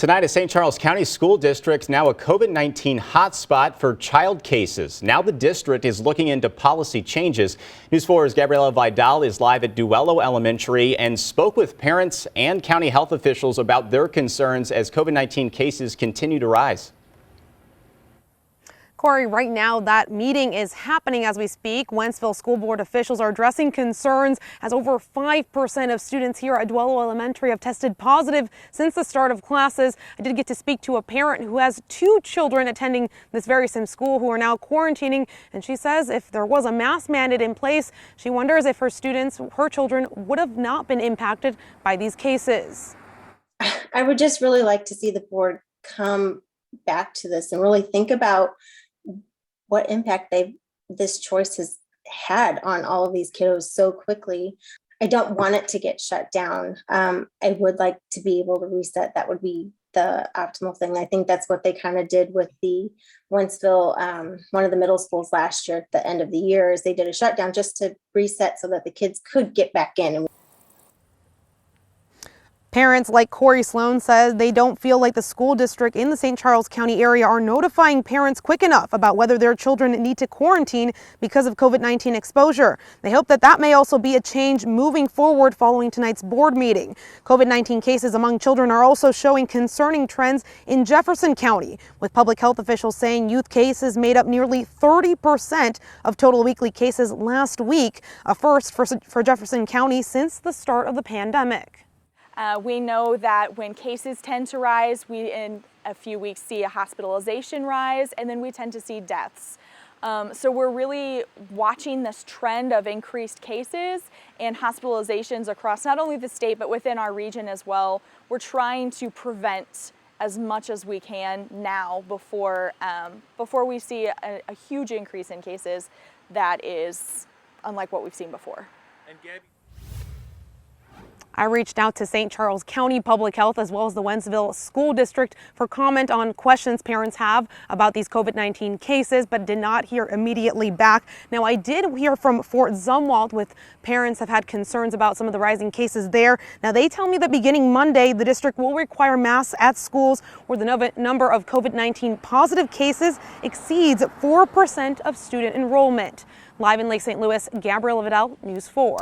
Tonight, a St. Charles County School District now a COVID-19 hotspot for child cases. Now the district is looking into policy changes. News 4's Gabriela Vidal is live at Duello Elementary and spoke with parents and county health officials about their concerns as COVID-19 cases continue to rise. Corey, right now that meeting is happening as we speak. Wentzville School Board officials are addressing concerns as over 5% of students here at Duello Elementary have tested positive since the start of classes. I did get to speak to a parent who has 2 children attending this very same school who are now quarantining, and she says if there was a mask mandate in place, she wonders if her children would have not been impacted by these cases. I would just really like to see the board come back to this and really think about what impact this choice has had on all of these kiddos so quickly. I don't want it to get shut down. I would like to be able to reset. That would be the optimal thing. I think that's what they kind of did with the Wentzville, one of the middle schools last year at the end of the year, is they did a shutdown just to reset so that the kids could get back in. Parents like Corey Sloan says they don't feel like the school district in the St. Charles County area are notifying parents quick enough about whether their children need to quarantine because of COVID-19 exposure. They hope that may also be a change moving forward following tonight's board meeting. COVID-19 cases among children are also showing concerning trends in Jefferson County, with public health officials saying youth cases made up nearly 30% of total weekly cases last week, a first for Jefferson County since the start of the pandemic. We know that when cases tend to rise, we in a few weeks see a hospitalization rise, and then we tend to see deaths. So we're really watching this trend of increased cases and hospitalizations across not only the state, but within our region as well. We're trying to prevent as much as we can now before we see a huge increase in cases that is unlike what we've seen before. I reached out to St. Charles County Public Health as well as the Wentzville School District for comment on questions parents have about these COVID-19 cases, but did not hear immediately back. Now, I did hear from Fort Zumwalt with parents have had concerns about some of the rising cases there. Now, they tell me that beginning Monday, the district will require masks at schools where the number of COVID-19 positive cases exceeds 4% of student enrollment. Live in Lake St. Louis, Gabriela Vidal, News 4.